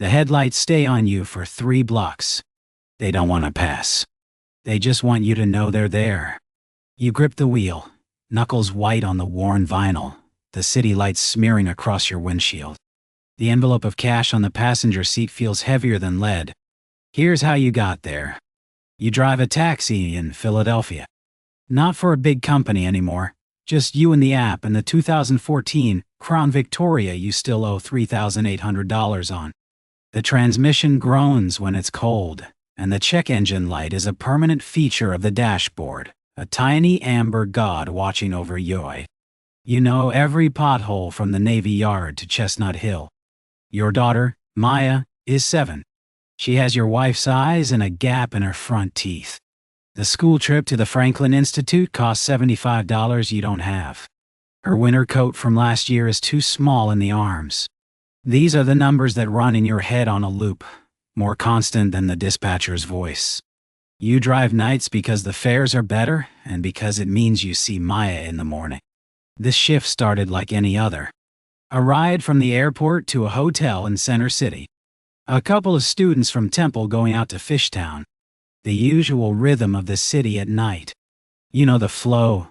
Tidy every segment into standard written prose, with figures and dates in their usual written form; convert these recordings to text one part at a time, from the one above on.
The headlights stay on you for 3 blocks. They don't want to pass. They just want you to know they're there. You grip the wheel, knuckles white on the worn vinyl, the city lights smearing across your windshield. The envelope of cash on the passenger seat feels heavier than lead. Here's how you got there. You drive a taxi in Philadelphia. Not for a big company anymore, just you and the app and the 2014 Crown Victoria you still owe $3,800 on. The transmission groans when it's cold, and the check engine light is a permanent feature of the dashboard, a tiny amber god watching over you. You know every pothole from the Navy Yard to Chestnut Hill. Your daughter, Maya, is 7. She has your wife's eyes and a gap in her front teeth. The school trip to the Franklin Institute costs $75 you don't have. Her winter coat from last year is too small in the arms. These are the numbers that run in your head on a loop, more constant than the dispatcher's voice. You drive nights because the fares are better and because it means you see Maya in the morning. This shift started like any other. A ride from the airport to a hotel in Center City. A couple of students from Temple going out to Fishtown. The usual rhythm of the city at night. You know the flow,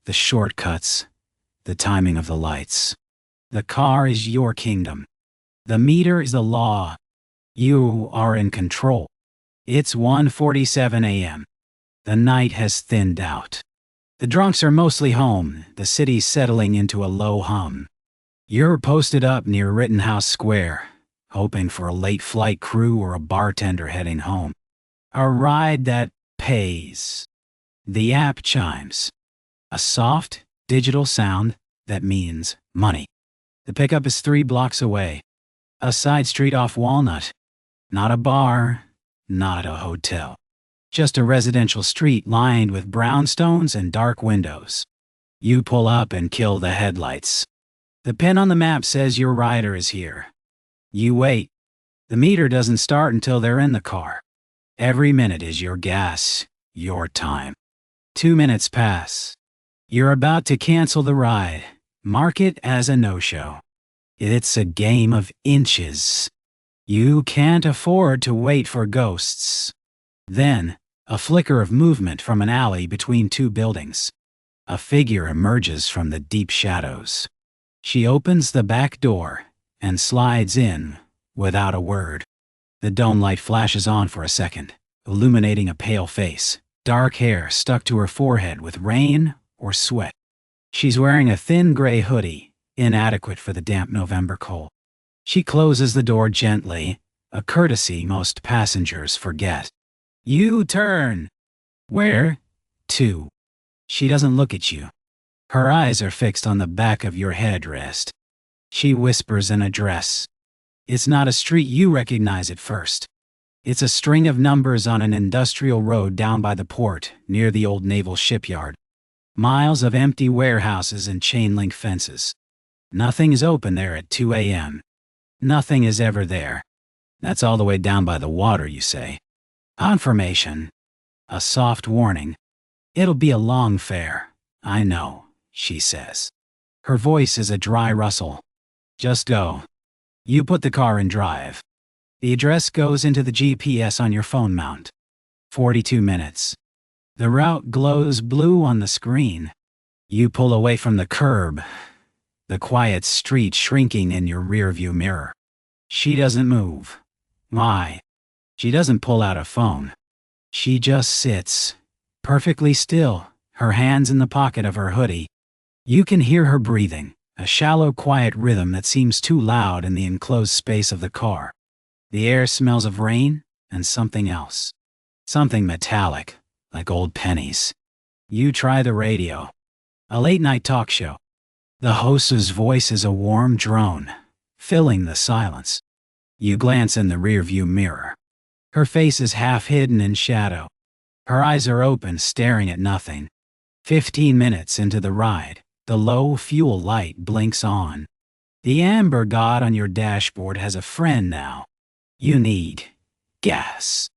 the shortcuts, the timing of the lights. The car is your kingdom. The meter is the law. You are in control. It's 1:47 a.m. The night has thinned out. The drunks are mostly home, the city's settling into a low hum. You're posted up near Rittenhouse Square, hoping for a late flight crew or a bartender heading home. A ride that pays. The app chimes. A soft, digital sound that means money. The pickup is 3 blocks away. A side street off Walnut. Not a bar, not a hotel. Just a residential street lined with brownstones and dark windows. You pull up and kill the headlights. The pin on the map says your rider is here. You wait. The meter doesn't start until they're in the car. Every minute is your gas, your time. 2 minutes pass. You're about to cancel the ride. Mark it as a no-show. It's a game of inches. You can't afford to wait for ghosts. Then, a flicker of movement from an alley between 2 buildings. A figure emerges from the deep shadows. She opens the back door and slides in without a word. The dome light flashes on for a second, illuminating a pale face, dark hair stuck to her forehead with rain or sweat. She's wearing a thin gray hoodie, inadequate for the damp November cold. She closes the door gently, a courtesy most passengers forget. You turn. Where? To. She doesn't look at you. Her eyes are fixed on the back of your headrest. She whispers an address. It's not a street you recognize at first. It's a string of numbers on an industrial road down by the port, near the old naval shipyard. Miles of empty warehouses and chain-link fences. Nothing is open there at 2 a.m. Nothing is ever there. That's all the way down by the water, you say. Confirmation. A soft warning. It'll be a long fare. I know, she says. Her voice is a dry rustle. Just go. You put the car in drive. The address goes into the GPS on your phone mount. 42 minutes. The route glows blue on the screen. You pull away from the curb, the quiet street shrinking in your rearview mirror. She doesn't move. Why? She doesn't pull out a phone. She just sits, perfectly still, her hands in the pocket of her hoodie. You can hear her breathing, a shallow, quiet rhythm that seems too loud in the enclosed space of the car. The air smells of rain and something else. Something metallic, like old pennies. You try the radio. A late-night talk show. The host's voice is a warm drone, filling the silence. You glance in the rearview mirror. Her face is half hidden in shadow. Her eyes are open, staring at nothing. 15 minutes into the ride, the low fuel light blinks on. The amber god on your dashboard has a friend now. You need gas.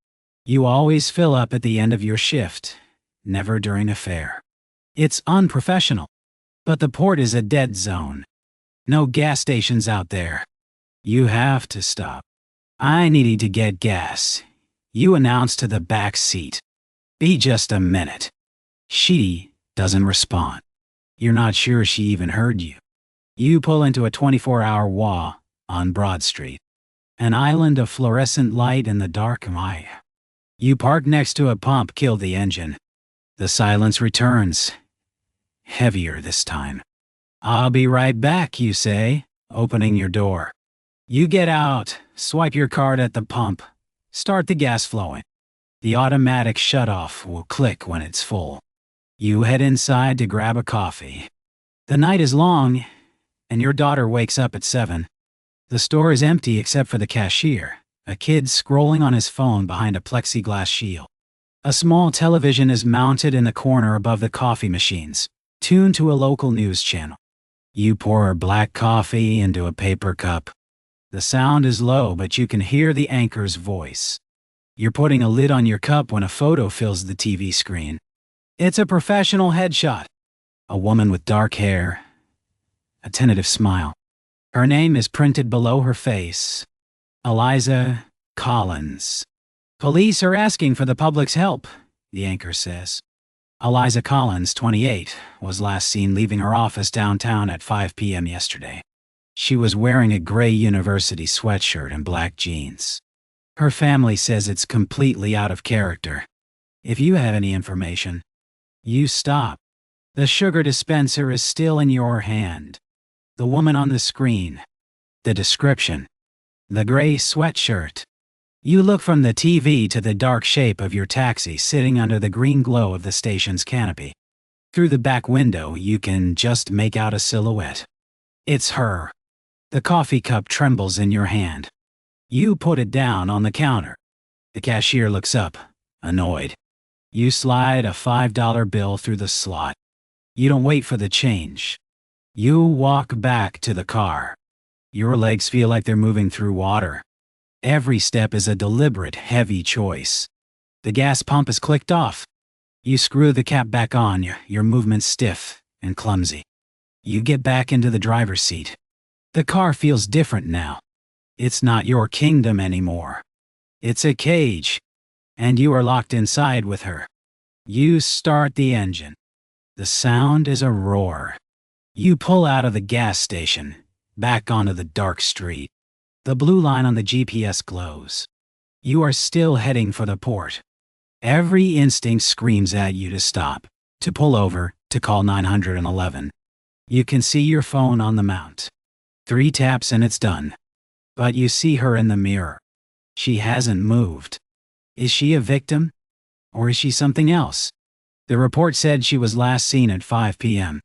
You always fill up at the end of your shift, never during a fare. It's unprofessional, but the port is a dead zone. No gas stations out there. You have to stop. I needed to get gas. You announce to the back seat. Be just a minute. She doesn't respond. You're not sure she even heard you. You pull into a 24-hour wah on Broad Street. An island of fluorescent light in the dark night. You park next to a pump, kill the engine. The silence returns. Heavier this time. I'll be right back, you say, opening your door. You get out, swipe your card at the pump, start the gas flowing. The automatic shutoff will click when it's full. You head inside to grab a coffee. The night is long, and your daughter wakes up at 7. The store is empty except for the cashier, a kid scrolling on his phone behind a plexiglass shield. A small television is mounted in the corner above the coffee machines, tuned to a local news channel. You pour black coffee into a paper cup. The sound is low, but you can hear the anchor's voice. You're putting a lid on your cup when a photo fills the TV screen. It's a professional headshot. A woman with dark hair, a tentative smile. Her name is printed below her face. Eliza Collins. Police are asking for the public's help, the anchor says. Eliza Collins, 28, was last seen leaving her office downtown at 5 p.m. yesterday. She was wearing a gray university sweatshirt and black jeans. Her family says it's completely out of character. If you have any information, you stop. The sugar dispenser is still in your hand. The woman on the screen. The description. The gray sweatshirt. You look from the TV to the dark shape of your taxi sitting under the green glow of the station's canopy. Through the back window, you can just make out a silhouette. It's her. The coffee cup trembles in your hand. You put it down on the counter. The cashier looks up, annoyed. You slide a $5 bill through the slot. You don't wait for the change. You walk back to the car. Your legs feel like they're moving through water. Every step is a deliberate, heavy choice. The gas pump is clicked off. You screw the cap back on, your movements stiff and clumsy. You get back into the driver's seat. The car feels different now. It's not your kingdom anymore. It's a cage, and you are locked inside with her. You start the engine. The sound is a roar. You pull out of the gas station, back onto the dark street. The blue line on the GPS glows. You are still heading for the port. Every instinct screams at you to stop, to pull over, to call 911. You can see your phone on the mount. 3 taps and it's done. But you see her in the mirror. She hasn't moved. Is she a victim? Or is she something else? The report said she was last seen at 5 p.m.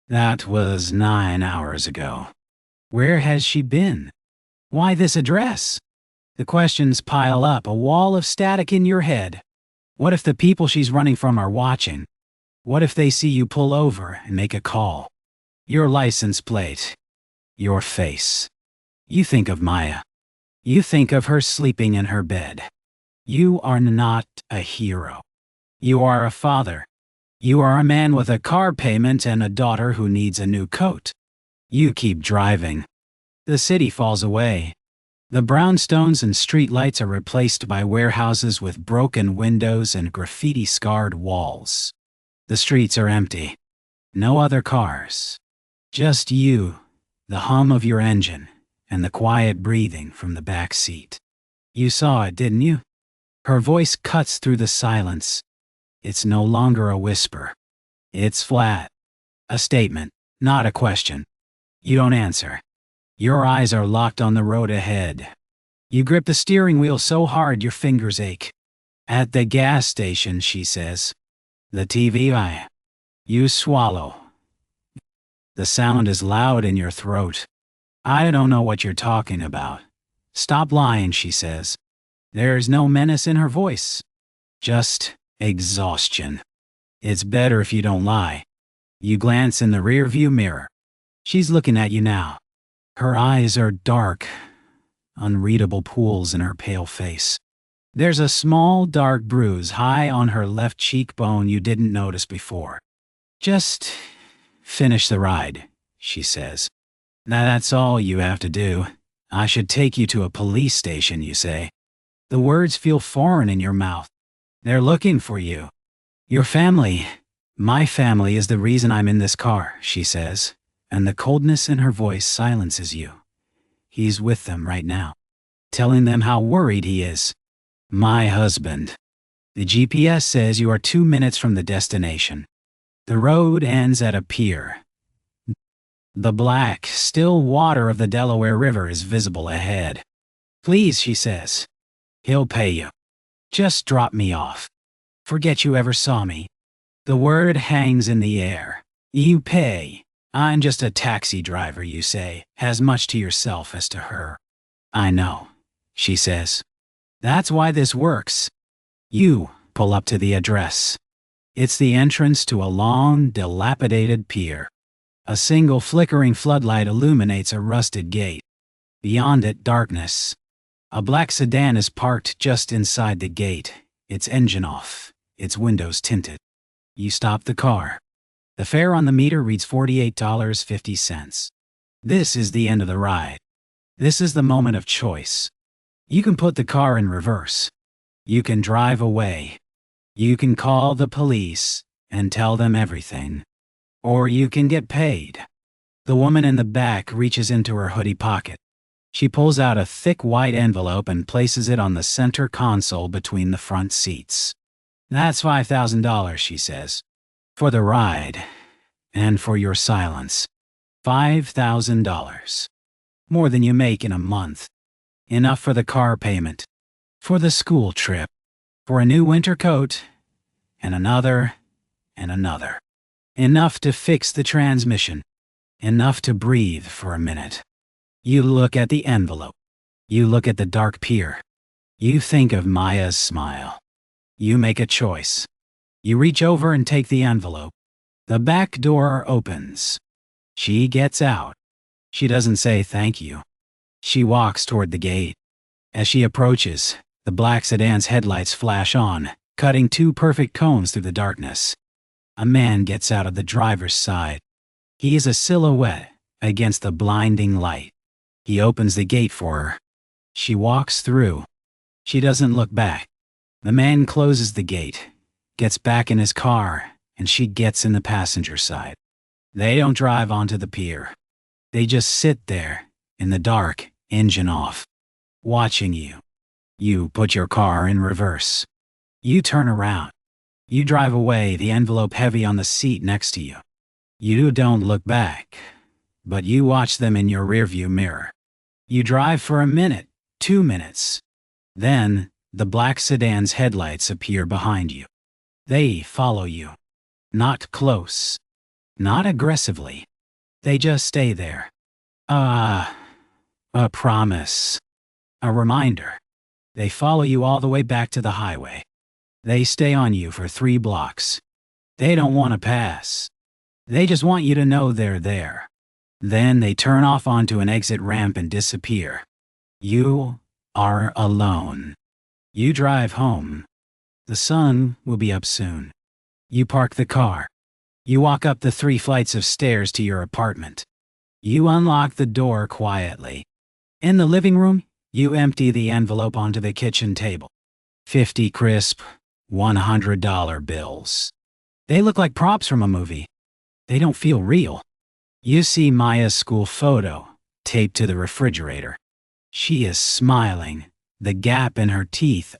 That was 9 hours ago. Where has she been? Why this address? The questions pile up, a wall of static in your head. What if the people she's running from are watching? What if they see you pull over and make a call? Your license plate. Your face. You think of Maya. You think of her sleeping in her bed. You are not a hero. You are a father. You are a man with a car payment and a daughter who needs a new coat. You keep driving. The city falls away. The brownstones and streetlights are replaced by warehouses with broken windows and graffiti-scarred walls. The streets are empty. No other cars. Just you, the hum of your engine, and the quiet breathing from the back seat. You saw it, didn't you? Her voice cuts through the silence. It's no longer a whisper. It's flat. A statement, not a question. You don't answer. Your eyes are locked on the road ahead. You grip the steering wheel so hard your fingers ache. At the gas station, she says. The TV. You swallow. The sound is loud in your throat. I don't know what you're talking about. Stop lying, she says. There's no menace in her voice. Just exhaustion. It's better if you don't lie. You glance in the rearview mirror. She's looking at you now. Her eyes are dark, unreadable pools in her pale face. There's a small dark bruise high on her left cheekbone you didn't notice before. Just finish the ride, she says. Now that's all you have to do. I should take you to a police station, you say. The words feel foreign in your mouth. They're looking for you. Your family. My family is the reason I'm in this car, she says, and the coldness in her voice silences you. He's with them right now, telling them how worried he is. My husband. The GPS says you are 2 minutes from the destination. The road ends at a pier. The black, still water of the Delaware River is visible ahead. Please, she says. He'll pay you. Just drop me off. Forget you ever saw me. The word hangs in the air. You pay. I'm just a taxi driver, you say, as much to yourself as to her. I know, she says. That's why this works. You pull up to the address. It's the entrance to a long, dilapidated pier. A single flickering floodlight illuminates a rusted gate. Beyond it, darkness. A black sedan is parked just inside the gate, its engine off, its windows tinted. You stop the car. The fare on the meter reads $48.50. This is the end of the ride. This is the moment of choice. You can put the car in reverse. You can drive away. You can call the police and tell them everything. Or you can get paid. The woman in the back reaches into her hoodie pocket. She pulls out a thick white envelope and places it on the center console between the front seats. That's $5,000, she says. For the ride. And for your silence. $5,000. More than you make in a month. Enough for the car payment. For the school trip. For a new winter coat. And another. And another. Enough to fix the transmission. Enough to breathe for a minute. You look at the envelope. You look at the dark pier. You think of Maya's smile. You make a choice. You reach over and take the envelope. The back door opens. She gets out. She doesn't say thank you. She walks toward the gate. As she approaches, the black sedan's headlights flash on, cutting two perfect cones through the darkness. A man gets out of the driver's side. He is a silhouette against the blinding light. He opens the gate for her. She walks through. She doesn't look back. The man closes the gate, gets back in his car, and she gets in the passenger side. They don't drive onto the pier. They just sit there, in the dark, engine off, watching you. You put your car in reverse. You turn around. You drive away, the envelope heavy on the seat next to you. You don't look back, but you watch them in your rearview mirror. You drive for a minute, 2 minutes. Then, the black sedan's headlights appear behind you. They follow you. Not close. Not aggressively. They just stay there. A promise. A reminder. They follow you all the way back to the highway. They stay on you for 3 blocks. They don't want to pass. They just want you to know they're there. Then they turn off onto an exit ramp and disappear. You are alone. You drive home. The sun will be up soon. You park the car. You walk up the 3 flights of stairs to your apartment. You unlock the door quietly. In the living room, you empty the envelope onto the kitchen table. 50 crisp, $100 bills. They look like props from a movie. They don't feel real. You see Maya's school photo, taped to the refrigerator. She is smiling, the gap in her teeth,